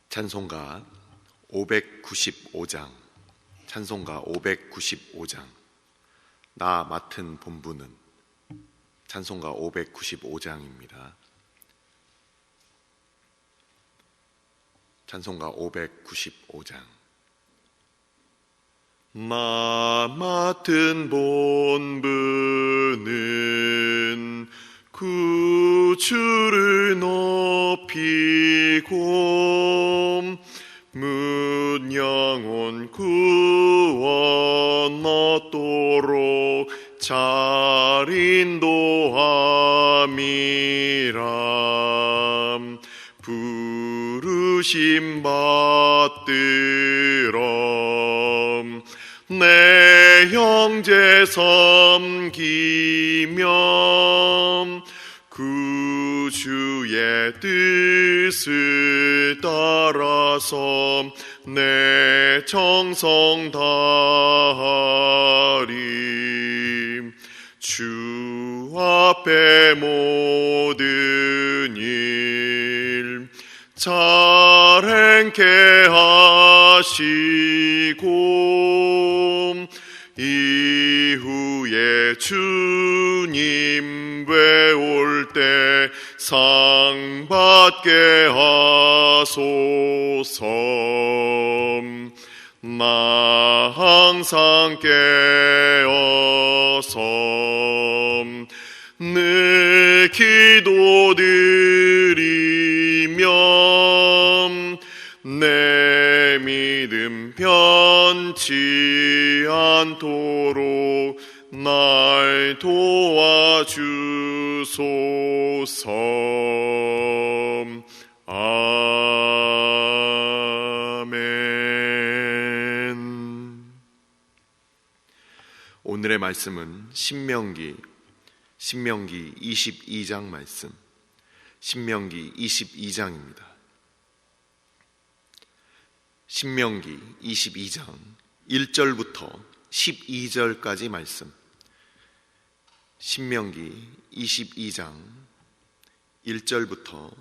찬송가 595장, 찬송가 595장, 나 맡은 본분은, 찬송가 595장입니다. 찬송가 595장. 나 맡은 본분은 구주를 높이고 문 영혼 구원 얻도록 잘 인도함이라. 부르심 받들어 내 형제 섬기며 구주의 뜻을 따라서 내 정성 다하리. 주 앞에 모든 일 잘 행케 하시고 이후에 주님 외올 때 상 받게 하소서. 나 항상 깨어서 늘 기도드리며 내 믿음 변치 않도록 날 도와주소서. 아멘. 오늘의 말씀은 신명기 22장 말씀, 신명기 22장입니다. 신명기 22장 1절부터 12절까지 말씀. 신명기 22장 1절부터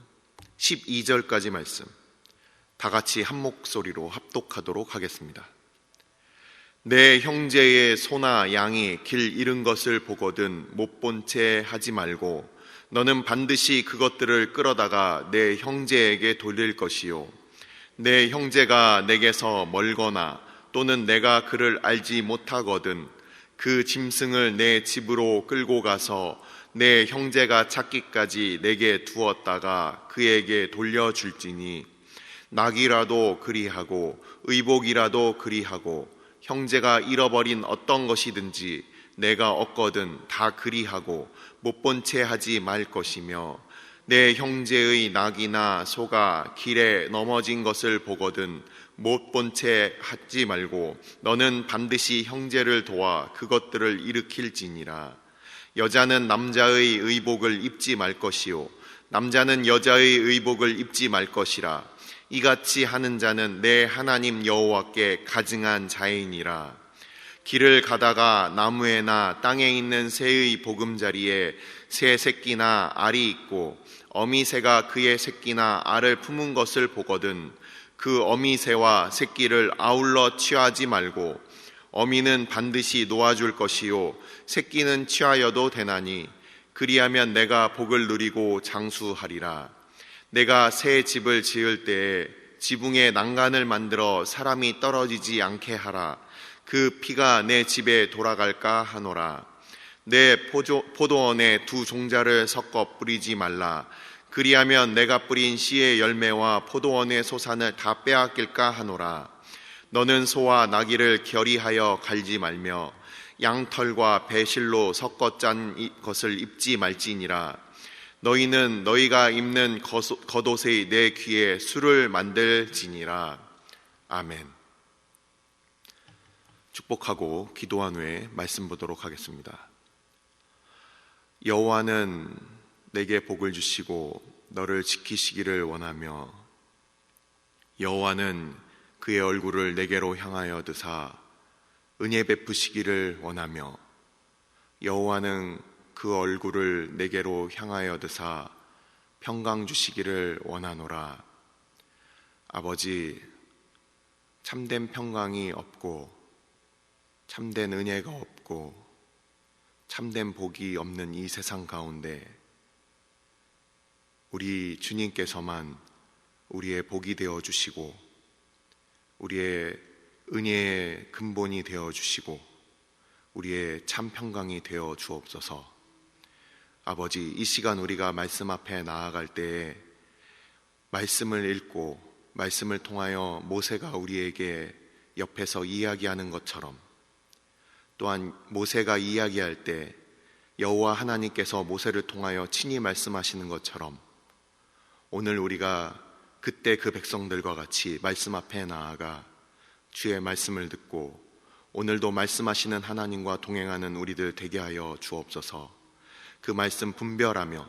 12절까지 말씀, 다 같이 한 목소리로 합독하도록 하겠습니다. 내 형제의 소나 양이 길 잃은 것을 보거든 못 본 채 하지 말고 너는 반드시 그것들을 끌어다가 내 형제에게 돌릴 것이요. 내 형제가 내게서 멀거나 또는 내가 그를 알지 못하거든 그 짐승을 내 집으로 끌고 가서 내 형제가 찾기까지 내게 두었다가 그에게 돌려줄지니 낙이라도 그리하고 의복이라도 그리하고 형제가 잃어버린 어떤 것이든지 내가 얻거든 다 그리하고 못 본 채 하지 말 것이며 내 형제의 낙이나 소가 길에 넘어진 것을 보거든 못 본 채 하지 말고 너는 반드시 형제를 도와 그것들을 일으킬지니라. 여자는 남자의 의복을 입지 말 것이요 남자는 여자의 의복을 입지 말 것이라. 이같이 하는 자는 내 하나님 여호와께 가증한 자이니라. 길을 가다가 나무에나 땅에 있는 새의 보금자리에 새 새끼나 알이 있고 어미새가 그의 새끼나 알을 품은 것을 보거든 그 어미새와 새끼를 아울러 취하지 말고 어미는 반드시 놓아줄 것이요 새끼는 취하여도 되나니 그리하면 내가 복을 누리고 장수하리라. 내가 새 집을 지을 때에 지붕에 난간을 만들어 사람이 떨어지지 않게 하라. 그 피가 내 집에 돌아갈까 하노라. 내 포도원에 두 종자를 섞어 뿌리지 말라. 그리하면 내가 뿌린 씨의 열매와 포도원의 소산을 다 빼앗길까 하노라. 너는 소와 나귀를 결의하여 갈지 말며 양털과 배실로 섞어 짠 것을 입지 말지니라. 너희는 너희가 입는 겉옷의 내 귀에 술을 만들지니라. 아멘. 축복하고 기도한 후에 말씀 보도록 하겠습니다. 여호와는 내게 복을 주시고 너를 지키시기를 원하며 여호와는 그의 얼굴을 내게로 향하여 드사 은혜 베푸시기를 원하며 여호와는 그 얼굴을 내게로 향하여 드사 평강 주시기를 원하노라. 아버지, 참된 평강이 없고 참된 은혜가 없고 참된 복이 없는 이 세상 가운데 우리 주님께서만 우리의 복이 되어 주시고 우리의 은혜의 근본이 되어 주시고 우리의 참 평강이 되어 주옵소서. 아버지, 이 시간 우리가 말씀 앞에 나아갈 때에 말씀을 읽고 말씀을 통하여 모세가 우리에게 옆에서 이야기하는 것처럼, 또한 모세가 이야기할 때 여호와 하나님께서 모세를 통하여 친히 말씀하시는 것처럼 오늘 우리가 그때 그 백성들과 같이 말씀 앞에 나아가 주의 말씀을 듣고 오늘도 말씀하시는 하나님과 동행하는 우리들 되게 하여 주옵소서. 그 말씀 분별하며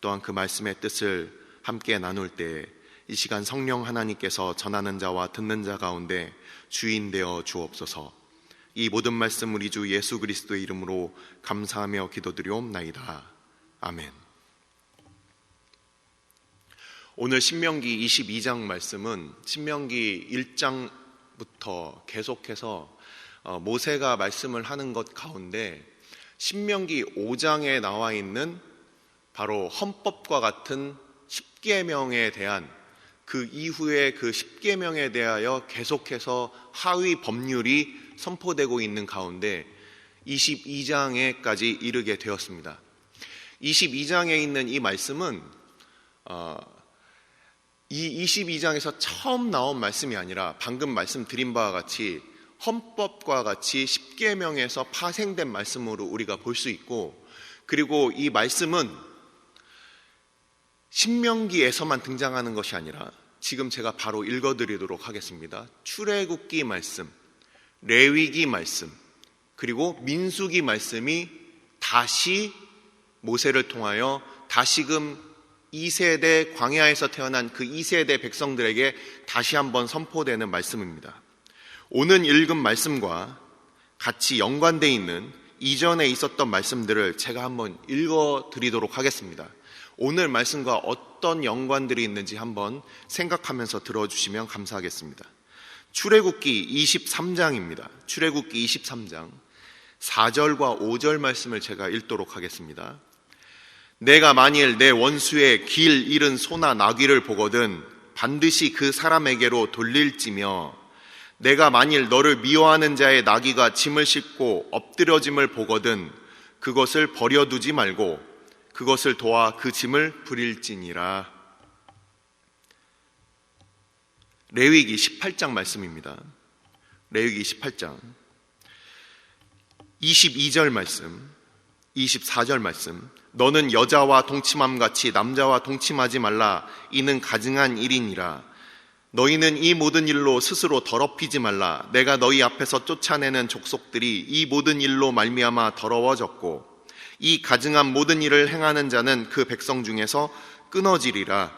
또한 그 말씀의 뜻을 함께 나눌 때에 이 시간 성령 하나님께서 전하는 자와 듣는 자 가운데 주인 되어 주옵소서. 이 모든 말씀 우리 주 예수 그리스도의 이름으로 감사하며 기도드리옵나이다. 아멘. 오늘 신명기 22장 말씀은 신명기 1장부터 계속해서 모세가 말씀을 하는 것 가운데 신명기 5장에 나와 있는 바로 헌법과 같은 10계명에 대한 그 이후에 그 10계명에 대하여 계속해서 하위 법률이 선포되고 있는 가운데 22장에까지 이르게 되었습니다. 22장에 있는 이 말씀은 이 22장에서 처음 나온 말씀이 아니라 방금 말씀드린 바와 같이 헌법과 같이 10계명에서 파생된 말씀으로 우리가 볼 수 있고, 그리고 이 말씀은 신명기에서만 등장하는 것이 아니라 지금 제가 바로 읽어드리도록 하겠습니다. 출애굽기 말씀, 레위기 말씀, 그리고 민수기 말씀이 다시 모세를 통하여 다시금 2세대 광야에서 태어난 그 2세대 백성들에게 다시 한번 선포되는 말씀입니다. 오늘 읽은 말씀과 같이 연관되어 있는 이전에 있었던 말씀들을 제가 한번 읽어드리도록 하겠습니다. 오늘 말씀과 어떤 연관들이 있는지 한번 생각하면서 들어주시면 감사하겠습니다. 출애굽기 23장입니다. 출애굽기 23장 4절과 5절 말씀을 제가 읽도록 하겠습니다. 내가 만일 내 원수의 길 잃은 소나 나귀를 보거든 반드시 그 사람에게로 돌릴지며, 내가 만일 너를 미워하는 자의 나귀가 짐을 싣고 엎드려짐을 보거든 그것을 버려두지 말고 그것을 도와 그 짐을 부릴지니라. 레위기 18장 말씀입니다. 레위기 18장 22절 말씀, 24절 말씀. 너는 여자와 동침함같이 남자와 동침하지 말라. 이는 가증한 일이니라. 너희는 이 모든 일로 스스로 더럽히지 말라. 내가 너희 앞에서 쫓아내는 족속들이 이 모든 일로 말미암아 더러워졌고 이 가증한 모든 일을 행하는 자는 그 백성 중에서 끊어지리라.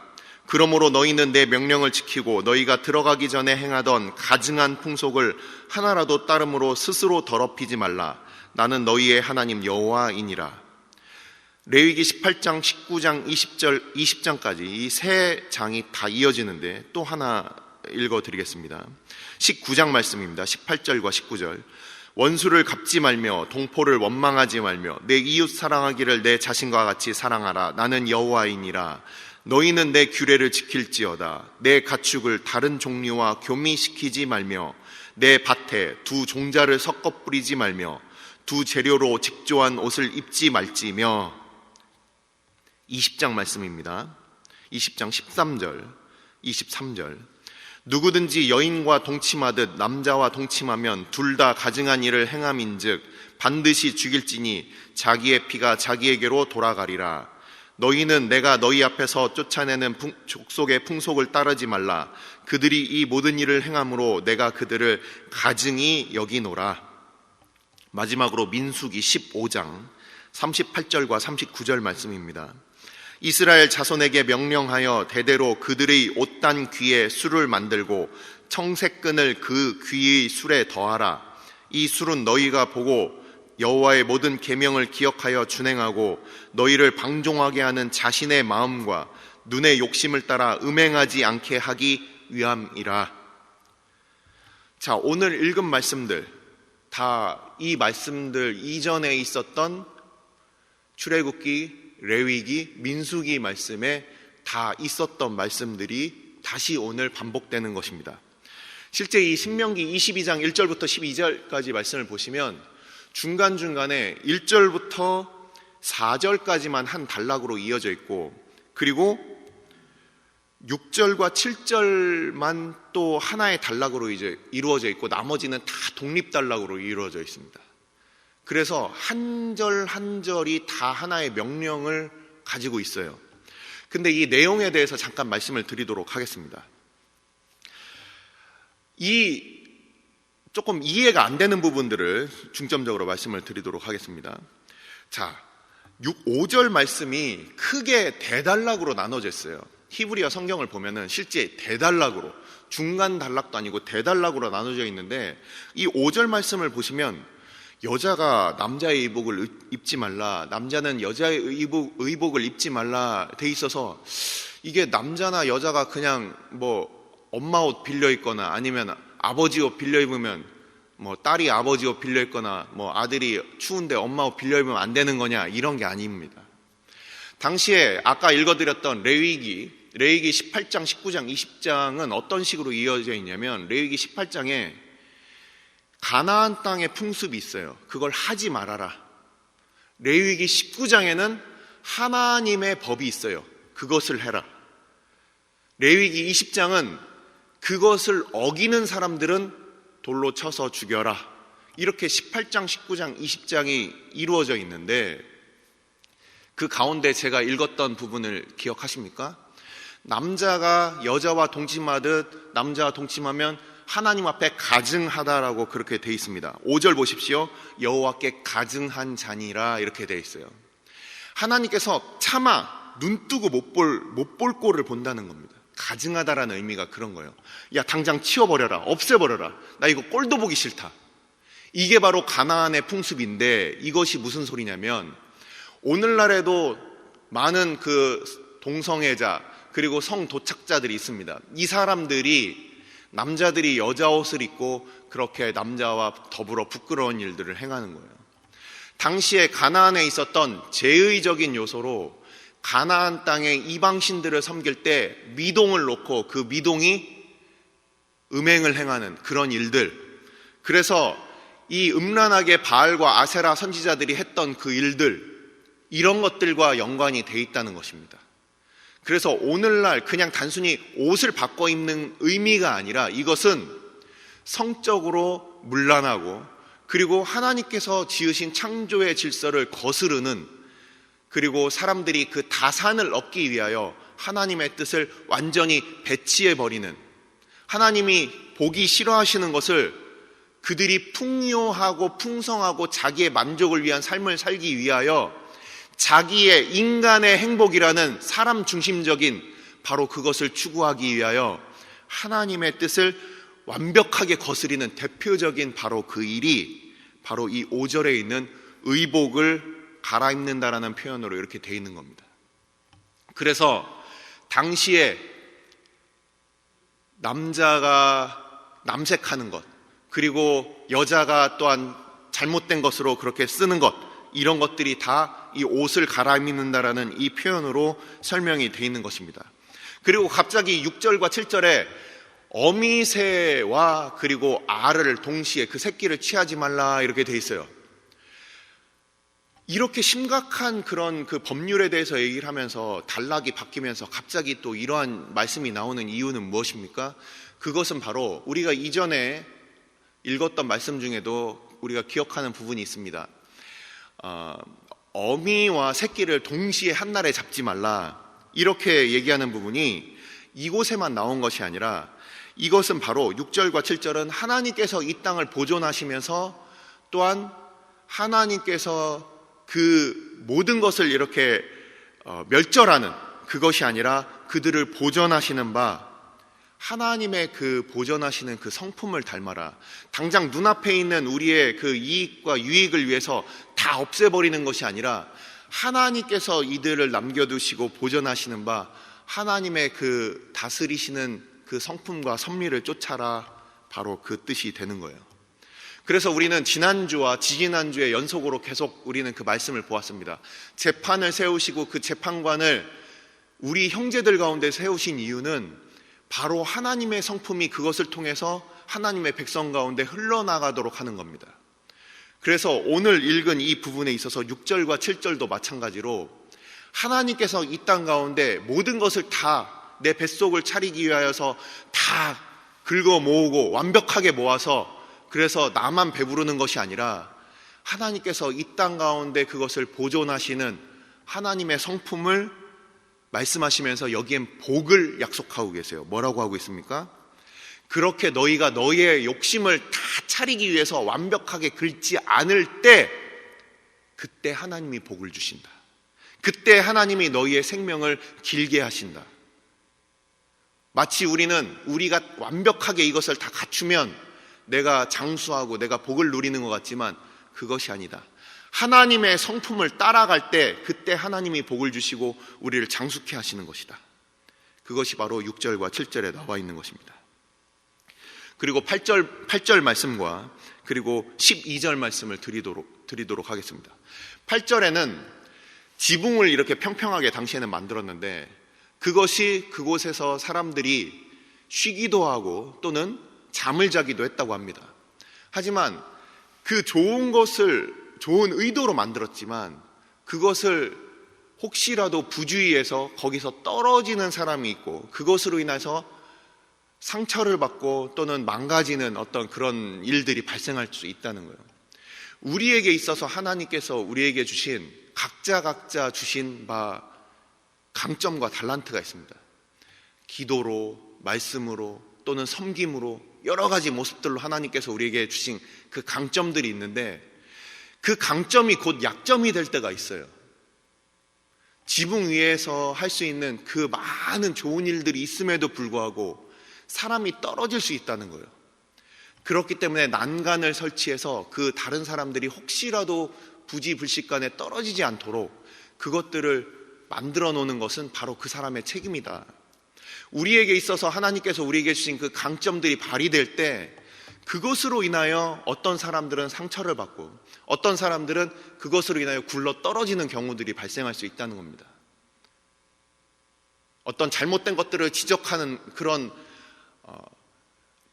그러므로 너희는 내 명령을 지키고 너희가 들어가기 전에 행하던 가증한 풍속을 하나라도 따름으로 스스로 더럽히지 말라. 나는 너희의 하나님 여호와이니라. 레위기 18장, 19장, 20절, 20장까지 이 세 장이 다 이어지는데 또 하나 읽어드리겠습니다. 19장 말씀입니다. 18절과 19절. 원수를 갚지 말며 동포를 원망하지 말며 내 이웃 사랑하기를 내 자신과 같이 사랑하라. 나는 여호와이니라. 너희는 내 규례를 지킬지어다. 내 가축을 다른 종류와 교미시키지 말며 내 밭에 두 종자를 섞어 뿌리지 말며 두 재료로 직조한 옷을 입지 말지며. 20장 말씀입니다. 20장 13절, 23절. 누구든지 여인과 동침하듯 남자와 동침하면 둘 다 가증한 일을 행함인즉 반드시 죽일지니 자기의 피가 자기에게로 돌아가리라. 너희는 내가 너희 앞에서 쫓아내는 족속의 풍속을 따르지 말라. 그들이 이 모든 일을 행함으로 내가 그들을 가증히 여기노라. 마지막으로 민수기 15장 38절과 39절 말씀입니다. 이스라엘 자손에게 명령하여 대대로 그들의 옷단 귀에 술을 만들고 청색끈을 그 귀의 술에 더하라. 이 술은 너희가 보고 여호와의 모든 계명을 기억하여 준행하고 너희를 방종하게 하는 자신의 마음과 눈의 욕심을 따라 음행하지 않게 하기 위함이라. 자, 오늘 읽은 말씀들 다 이 말씀들 이전에 있었던 출애굽기, 레위기, 민수기 말씀에 다 있었던 말씀들이 다시 오늘 반복되는 것입니다. 실제 이 신명기 22장 1절부터 12절까지 말씀을 보시면 중간중간에 1절부터 4절까지만 한 단락으로 이어져 있고, 그리고 6절과 7절만 또 하나의 단락으로 이제 이루어져 있고, 나머지는 다 독립 단락으로 이루어져 있습니다. 그래서 한 절 한 절이 다 하나의 명령을 가지고 있어요. 근데 이 내용에 대해서 잠깐 말씀을 드리도록 하겠습니다. 이 조금 이해가 안 되는 부분들을 중점적으로 말씀을 드리도록 하겠습니다. 자, 5절 말씀이 크게 대단락으로 나눠져 있어요. 히브리어 성경을 보면은 실제 대단락으로, 중간 단락도 아니고 대단락으로 나눠져 있는데, 이 5절 말씀을 보시면 여자가 남자의 의복을 입지 말라, 남자는 여자의 의복을 입지 말라 돼 있어서, 이게 남자나 여자가 그냥 뭐 엄마 옷 빌려 입거나 아니면 아버지 옷 빌려 입으면, 뭐 딸이 아버지 옷 빌려 입거나 뭐 아들이 추운데 엄마 옷 빌려 입으면 안 되는 거냐, 이런 게 아닙니다. 당시에 아까 읽어드렸던 레위기 18장, 19장, 20장은 어떤 식으로 이어져 있냐면, 레위기 18장에 가나안 땅의 풍습이 있어요. 그걸 하지 말아라. 레위기 19장에는 하나님의 법이 있어요. 그것을 해라. 레위기 20장은 그것을 어기는 사람들은 돌로 쳐서 죽여라. 이렇게 18장, 19장, 20장이 이루어져 있는데, 그 가운데 제가 읽었던 부분을 기억하십니까? 남자가 여자와 동침하듯 남자와 동침하면 하나님 앞에 가증하다라고 그렇게 돼 있습니다. 5절 보십시오. 여호와께 가증한 자니라, 이렇게 돼 있어요. 하나님께서 차마 눈 뜨고 못 볼 꼴을 본다는 겁니다. 가증하다라는 의미가 그런 거예요. 야, 당장 치워버려라, 없애버려라, 나 이거 꼴도 보기 싫다. 이게 바로 가나안의 풍습인데, 이것이 무슨 소리냐면, 오늘날에도 많은 그 동성애자 그리고 성도착자들이 있습니다. 이 사람들이 남자들이 여자 옷을 입고 그렇게 남자와 더불어 부끄러운 일들을 행하는 거예요. 당시에 가나안에 있었던 제의적인 요소로, 가나안 땅의 이방신들을 섬길 때 미동을 놓고 그 미동이 음행을 행하는 그런 일들, 그래서 이 음란하게 바알과 아세라 선지자들이 했던 그 일들, 이런 것들과 연관이 돼 있다는 것입니다. 그래서 오늘날 그냥 단순히 옷을 바꿔 입는 의미가 아니라, 이것은 성적으로 문란하고, 그리고 하나님께서 지으신 창조의 질서를 거스르는, 그리고 사람들이 그 다산을 얻기 위하여 하나님의 뜻을 완전히 배치해버리는, 하나님이 보기 싫어하시는 것을 그들이 풍요하고 풍성하고 자기의 만족을 위한 삶을 살기 위하여 자기의 인간의 행복이라는 사람 중심적인 바로 그것을 추구하기 위하여 하나님의 뜻을 완벽하게 거스리는 대표적인 바로 그 일이 바로 이 5절에 있는 의복을 갈아입는다라는 표현으로 이렇게 돼 있는 겁니다. 그래서 당시에 남자가 남색하는 것, 그리고 여자가 또한 잘못된 것으로 그렇게 쓰는 것, 이런 것들이 다 이 옷을 갈아입는다라는 이 표현으로 설명이 되어 있는 것입니다. 그리고 갑자기 6절과 7절에 어미새와 그리고 알을 동시에 그 새끼를 취하지 말라, 이렇게 되어 있어요. 이렇게 심각한 그런 그 법률에 대해서 얘기를 하면서 단락이 바뀌면서 갑자기 또 이러한 말씀이 나오는 이유는 무엇입니까? 그것은 바로 우리가 이전에 읽었던 말씀 중에도 우리가 기억하는 부분이 있습니다. 어미와 새끼를 동시에 한날에 잡지 말라, 이렇게 얘기하는 부분이 이곳에만 나온 것이 아니라, 이것은 바로 6절과 7절은 하나님께서 이 땅을 보존하시면서 또한 하나님께서 그 모든 것을 이렇게 멸절하는 그것이 아니라 그들을 보존하시는 바, 하나님의 그 보존하시는 그 성품을 닮아라. 당장 눈앞에 있는 우리의 그 이익과 유익을 위해서 다 없애버리는 것이 아니라 하나님께서 이들을 남겨두시고 보존하시는 바, 하나님의 그 다스리시는 그 성품과 섭리를 쫓아라, 바로 그 뜻이 되는 거예요. 그래서 우리는 지난주와 지지난주에 연속으로 계속 우리는 그 말씀을 보았습니다. 재판을 세우시고 그 재판관을 우리 형제들 가운데 세우신 이유는 바로 하나님의 성품이 그것을 통해서 하나님의 백성 가운데 흘러나가도록 하는 겁니다. 그래서 오늘 읽은 이 부분에 있어서 6절과 7절도 마찬가지로 하나님께서 이 땅 가운데 모든 것을 다 내 뱃속을 차리기 위하여서 다 긁어 모으고 완벽하게 모아서 그래서 나만 배부르는 것이 아니라 하나님께서 이 땅 가운데 그것을 보존하시는 하나님의 성품을 말씀하시면서 여기엔 복을 약속하고 계세요. 뭐라고 하고 있습니까? 그렇게 너희가 너희의 욕심을 다 차리기 위해서 완벽하게 긁지 않을 때 그때 하나님이 복을 주신다. 그때 하나님이 너희의 생명을 길게 하신다. 마치 우리가 완벽하게 이것을 다 갖추면 내가 장수하고 내가 복을 누리는 것 같지만 그것이 아니다. 하나님의 성품을 따라갈 때 그때 하나님이 복을 주시고 우리를 장수케 하시는 것이다. 그것이 바로 6절과 7절에 나와 있는 것입니다. 그리고 8절 말씀과 그리고 12절 말씀을 드리도록 하겠습니다. 8절에는 지붕을 이렇게 평평하게 당시에는 만들었는데 그것이 그곳에서 사람들이 쉬기도 하고 또는 잠을 자기도 했다고 합니다. 하지만 그 좋은 의도로 만들었지만 그것을 혹시라도 부주의해서 거기서 떨어지는 사람이 있고 그것으로 인해서 상처를 받고 또는 망가지는 어떤 그런 일들이 발생할 수 있다는 거예요. 우리에게 있어서 하나님께서 우리에게 주신 각자 주신 바 강점과 달란트가 있습니다. 기도로, 말씀으로 또는 섬김으로 여러 가지 모습들로 하나님께서 우리에게 주신 그 강점들이 있는데 그 강점이 곧 약점이 될 때가 있어요. 지붕 위에서 할 수 있는 그 많은 좋은 일들이 있음에도 불구하고 사람이 떨어질 수 있다는 거예요. 그렇기 때문에 난간을 설치해서 그 다른 사람들이 혹시라도 부지불식간에 떨어지지 않도록 그것들을 만들어 놓는 것은 바로 그 사람의 책임이다. 우리에게 있어서 하나님께서 우리에게 주신 그 강점들이 발휘될 때 그것으로 인하여 어떤 사람들은 상처를 받고 어떤 사람들은 그것으로 인하여 굴러 떨어지는 경우들이 발생할 수 있다는 겁니다. 어떤 잘못된 것들을 지적하는 그런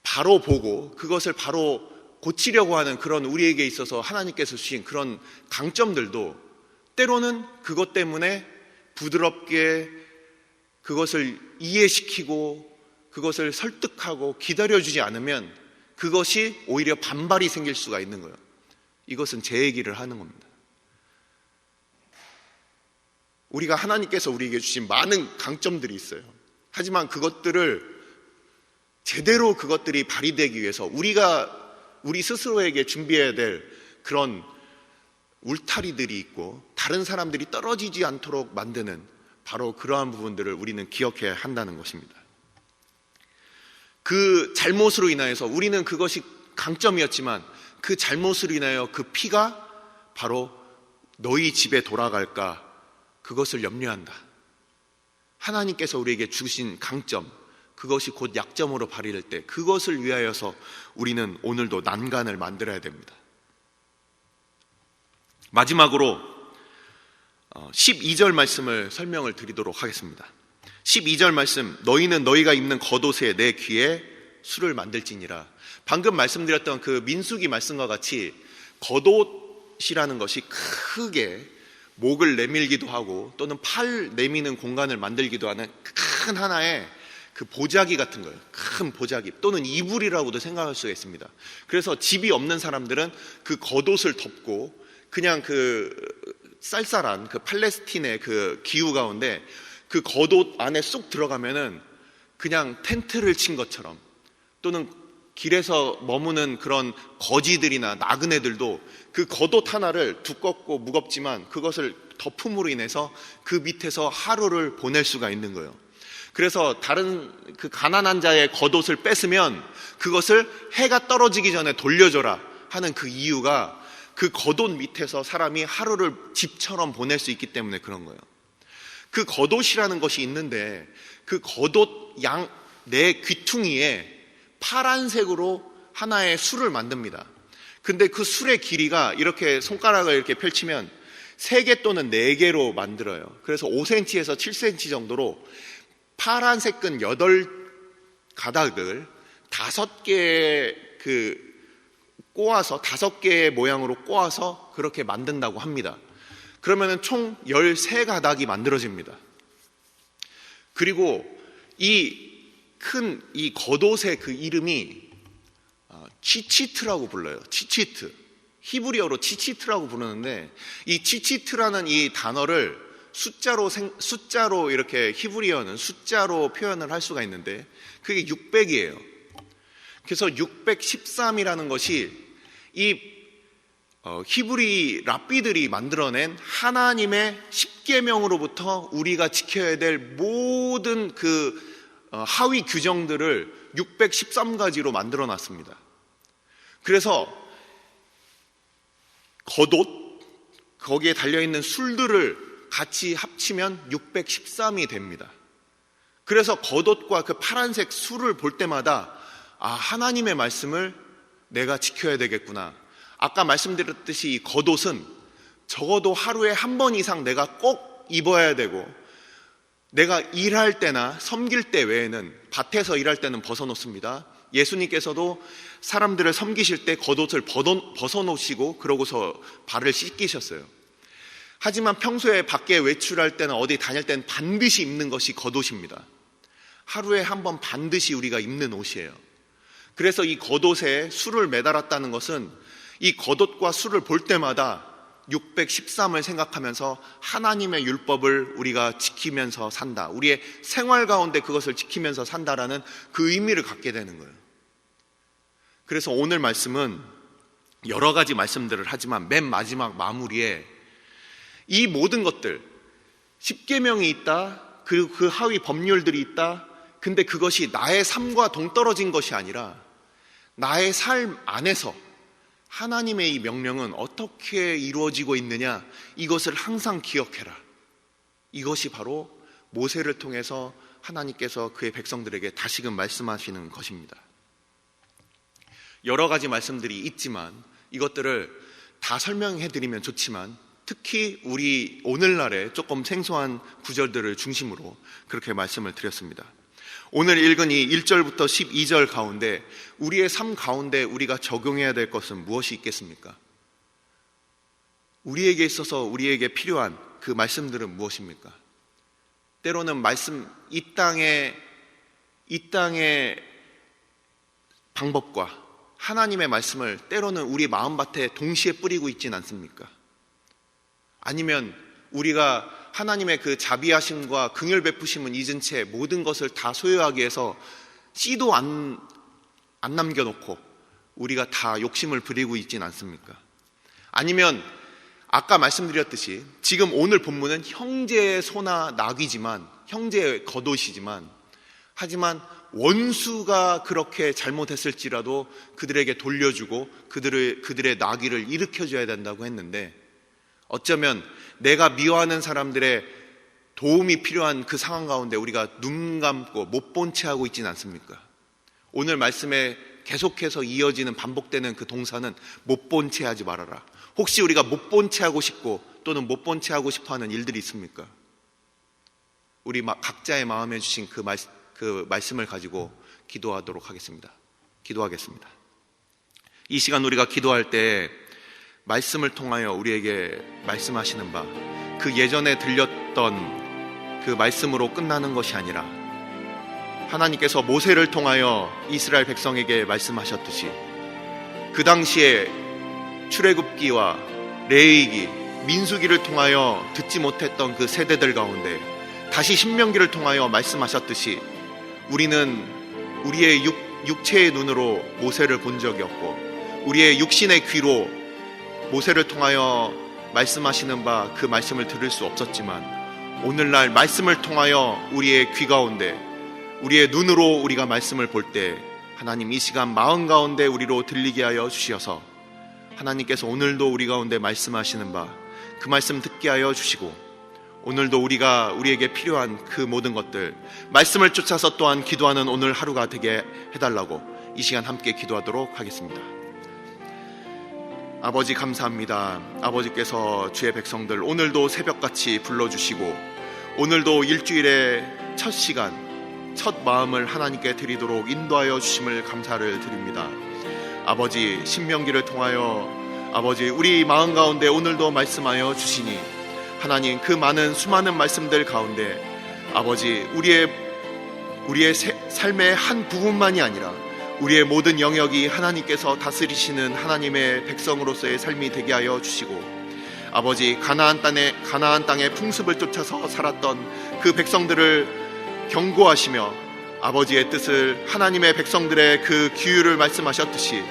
바로 보고 그것을 바로 고치려고 하는 그런 우리에게 있어서 하나님께서 주신 그런 강점들도 때로는 그것 때문에 부드럽게 그것을 이해시키고 그것을 설득하고 기다려주지 않으면 그것이 오히려 반발이 생길 수가 있는 거예요. 이것은 제 얘기를 하는 겁니다. 우리가 하나님께서 우리에게 주신 많은 강점들이 있어요. 하지만 그것들을 제대로 그것들이 발휘되기 위해서 우리 스스로에게 준비해야 될 그런 울타리들이 있고 다른 사람들이 떨어지지 않도록 만드는 바로 그러한 부분들을 우리는 기억해야 한다는 것입니다. 그 잘못으로 인하여서 우리는 그것이 강점이었지만 그 잘못으로 인하여 그 피가 바로 너희 집에 돌아갈까 그것을 염려한다. 하나님께서 우리에게 주신 강점 그것이 곧 약점으로 발휘될 때 그것을 위하여서 우리는 오늘도 난간을 만들어야 됩니다. 마지막으로 12절 말씀을 설명을 드리도록 하겠습니다. 12절 말씀, 너희는 너희가 입는 겉옷에 내 귀에 술을 만들지니라. 방금 말씀드렸던 그 민수기 말씀과 같이 겉옷이라는 것이 크게 목을 내밀기도 하고 또는 팔 내미는 공간을 만들기도 하는 큰 하나의 그 보자기 같은 거예요. 큰 보자기 또는 이불이라고도 생각할 수가 있습니다. 그래서 집이 없는 사람들은 그 겉옷을 덮고 그냥 그 쌀쌀한 그 팔레스틴의 그 기후 가운데 그 겉옷 안에 쏙 들어가면은 그냥 텐트를 친 것처럼 또는 길에서 머무는 그런 거지들이나 나그네들도 그 겉옷 하나를 두껍고 무겁지만 그것을 덮음으로 인해서 그 밑에서 하루를 보낼 수가 있는 거예요. 그래서 다른 그 가난한 자의 겉옷을 뺏으면 그것을 해가 떨어지기 전에 돌려줘라 하는 그 이유가 그 겉옷 밑에서 사람이 하루를 집처럼 보낼 수 있기 때문에 그런 거예요. 그 겉옷이라는 것이 있는데 그 겉옷 내 귀퉁이에 파란색으로 하나의 술을 만듭니다. 근데 그 술의 길이가 이렇게 손가락을 이렇게 펼치면 3개 또는 4개로 만들어요. 그래서 5cm에서 7cm 정도로 파란색 끈 8가닥을 5개 꼬아서 5개의 모양으로 꼬아서 그렇게 만든다고 합니다. 그러면은 총 13가닥이 만들어집니다. 그리고 이 겉옷의 그 이름이 치치트라고 불러요. 치치트. 히브리어로 치치트라고 부르는데, 이 치치트라는 이 단어를 숫자로 이렇게 히브리어는 숫자로 표현을 할 수가 있는데, 그게 600이에요. 그래서 613이라는 것이 이 히브리 랍비들이 만들어낸 하나님의 십계명으로부터 우리가 지켜야 될 모든 하위 규정들을 613가지로 만들어 놨습니다. 그래서 겉옷, 거기에 달려있는 술들을 같이 합치면 613이 됩니다. 그래서 겉옷과 그 파란색 술을 볼 때마다 하나님의 말씀을 내가 지켜야 되겠구나. 아까 말씀드렸듯이 이 겉옷은 적어도 하루에 한 번 이상 내가 꼭 입어야 되고, 내가 일할 때나 섬길 때 외에는, 밭에서 일할 때는 벗어놓습니다. 예수님께서도 사람들을 섬기실 때 겉옷을 벗어놓으시고 그러고서 발을 씻기셨어요. 하지만 평소에 밖에 외출할 때나 어디 다닐 때는 반드시 입는 것이 겉옷입니다. 하루에 한 번 반드시 우리가 입는 옷이에요. 그래서 이 겉옷에 술을 매달았다는 것은 이 겉옷과 술을 볼 때마다 613을 생각하면서 하나님의 율법을 우리가 지키면서 산다, 우리의 생활 가운데 그것을 지키면서 산다라는 그 의미를 갖게 되는 거예요. 그래서 오늘 말씀은 여러 가지 말씀들을 하지만 맨 마지막 마무리에 이 모든 것들, 십계명이 있다, 그리고 그 하위 법률들이 있다, 근데 그것이 나의 삶과 동떨어진 것이 아니라 나의 삶 안에서 하나님의 이 명령은 어떻게 이루어지고 있느냐, 이것을 항상 기억해라. 이것이 바로 모세를 통해서 하나님께서 그의 백성들에게 다시금 말씀하시는 것입니다. 여러 가지 말씀들이 있지만 이것들을 다 설명해 드리면 좋지만, 특히 우리 오늘날의 조금 생소한 구절들을 중심으로 그렇게 말씀을 드렸습니다. 오늘 읽은 이 1절부터 12절 가운데 우리의 삶 가운데 우리가 적용해야 될 것은 무엇이 있겠습니까? 우리에게 있어서 우리에게 필요한 그 말씀들은 무엇입니까? 때로는 이 땅의 방법과 하나님의 말씀을 때로는 우리 마음밭에 동시에 뿌리고 있진 않습니까? 아니면 우리가 하나님의 그 자비하심과 긍휼 베푸심은 잊은 채 모든 것을 다 소유하기 위해서 씨도 안 남겨놓고 우리가 다 욕심을 부리고 있진 않습니까? 아니면 아까 말씀드렸듯이 지금 오늘 본문은 형제의 소나 낙이지만, 형제의 겉옷이지만, 하지만 원수가 그렇게 잘못했을지라도 그들에게 돌려주고 그들의 낙의를 일으켜줘야 된다고 했는데, 어쩌면 내가 미워하는 사람들의 도움이 필요한 그 상황 가운데 우리가 눈 감고 못 본 채 하고 있지는 않습니까? 오늘 말씀에 계속해서 이어지는 반복되는 그 동사는 못 본 채 하지 말아라. 혹시 우리가 못 본 채 하고 싶고 또는 못 본 채 하고 싶어 하는 일들이 있습니까? 우리 각자의 마음에 주신 그 말씀을 가지고 기도하도록 하겠습니다. 기도하겠습니다. 이 시간 우리가 기도할 때 말씀을 통하여 우리에게 말씀하시는 바, 그 예전에 들렸던 그 말씀으로 끝나는 것이 아니라 하나님께서 모세를 통하여 이스라엘 백성에게 말씀하셨듯이 그 당시에 출애굽기와 레위기, 민수기를 통하여 듣지 못했던 그 세대들 가운데 다시 신명기를 통하여 말씀하셨듯이 우리는 우리의 육체의 눈으로 모세를 본 적이 없고 우리의 육신의 귀로 모세를 통하여 말씀하시는 바 그 말씀을 들을 수 없었지만, 오늘날 말씀을 통하여 우리의 귀 가운데, 우리의 눈으로 우리가 말씀을 볼 때 하나님 이 시간 마음 가운데 우리로 들리게 하여 주시어서 하나님께서 오늘도 우리 가운데 말씀하시는 바 그 말씀 듣게 하여 주시고, 오늘도 우리에게 필요한 그 모든 것들, 말씀을 쫓아서 또한 기도하는 오늘 하루가 되게 해달라고 이 시간 함께 기도하도록 하겠습니다. 아버지 감사합니다. 아버지께서 주의 백성들 오늘도 새벽같이 불러주시고 오늘도 일주일의 첫 시간, 첫 마음을 하나님께 드리도록 인도하여 주심을 감사를 드립니다. 아버지, 신명기를 통하여 아버지 우리 마음 가운데 오늘도 말씀하여 주시니 하나님, 그 많은 수많은 말씀들 가운데 아버지 우리의 삶의 한 부분만이 아니라 우리의 모든 영역이 하나님께서 다스리시는 하나님의 백성으로서의 삶이 되게 하여 주시고 아버지, 가나안 땅의 풍습을 쫓아서 살았던 그 백성들을 경고하시며 아버지의 뜻을, 하나님의 백성들의 그 기율을 말씀하셨듯이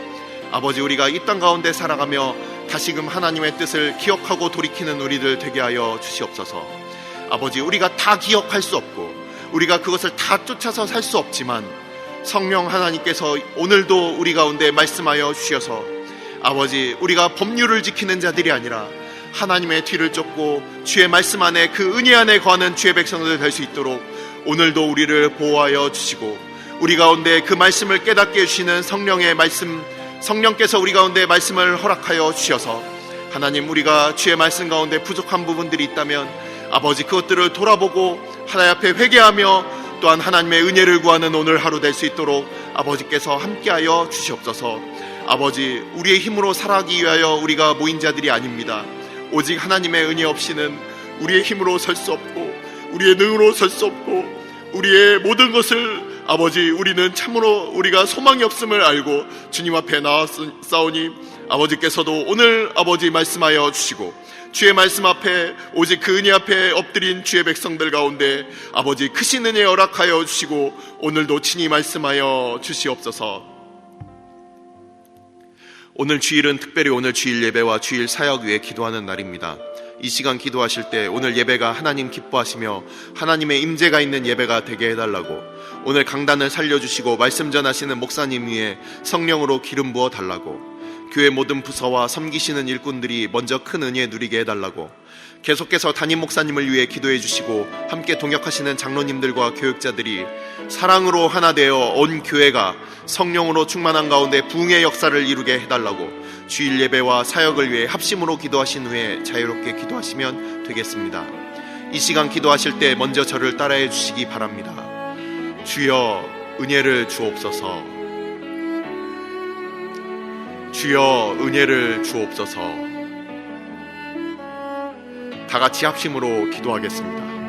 아버지, 우리가 이 땅 가운데 살아가며 다시금 하나님의 뜻을 기억하고 돌이키는 우리들 되게 하여 주시옵소서. 아버지, 우리가 다 기억할 수 없고 우리가 그것을 다 쫓아서 살 수 없지만 성령 하나님께서 오늘도 우리 가운데 말씀하여 주셔서 아버지, 우리가 법률을 지키는 자들이 아니라 하나님의 뒤를 쫓고 주의 말씀 안에 그 은혜 안에 거하는 주의 백성들 될 수 있도록 오늘도 우리를 보호하여 주시고 우리 가운데 그 말씀을 깨닫게 해주시는 성령의 말씀, 성령께서 우리 가운데 말씀을 허락하여 주셔서 하나님, 우리가 주의 말씀 가운데 부족한 부분들이 있다면 아버지 그것들을 돌아보고 하나님 앞에 회개하며 또한 하나님의 은혜를 구하는 오늘 하루 될 수 있도록 아버지께서 함께하여 주시옵소서. 아버지, 우리의 힘으로 살아가기 위하여 우리가 모인 자들이 아닙니다. 오직 하나님의 은혜 없이는 우리의 힘으로 설 수 없고 우리의 능으로 설 수 없고 우리의 모든 것을 아버지, 우리는 참으로 우리가 소망이 없음을 알고 주님 앞에 나왔사오니 아버지께서도 오늘 아버지 말씀하여 주시고 주의 말씀 앞에 오직 그 은혜 앞에 엎드린 주의 백성들 가운데 아버지 크신 은혜 허락하여 주시고 오늘도 친히 말씀하여 주시옵소서. 오늘 주일은 특별히 오늘 주일 예배와 주일 사역 위에 기도하는 날입니다. 이 시간 기도하실 때 오늘 예배가 하나님 기뻐하시며 하나님의 임재가 있는 예배가 되게 해달라고, 오늘 강단을 살려주시고 말씀 전하시는 목사님 위에 성령으로 기름 부어 달라고, 교회 모든 부서와 섬기시는 일꾼들이 먼저 큰 은혜 누리게 해달라고, 계속해서 담임 목사님을 위해 기도해 주시고 함께 동역하시는 장로님들과 교육자들이 사랑으로 하나 되어 온 교회가 성령으로 충만한 가운데 부흥의 역사를 이루게 해달라고 주일 예배와 사역을 위해 합심으로 기도하신 후에 자유롭게 기도하시면 되겠습니다. 이 시간 기도하실 때 먼저 저를 따라해 주시기 바랍니다. 주여 은혜를 주옵소서. 주여 은혜를 주옵소서. 다 같이 합심으로 기도하겠습니다.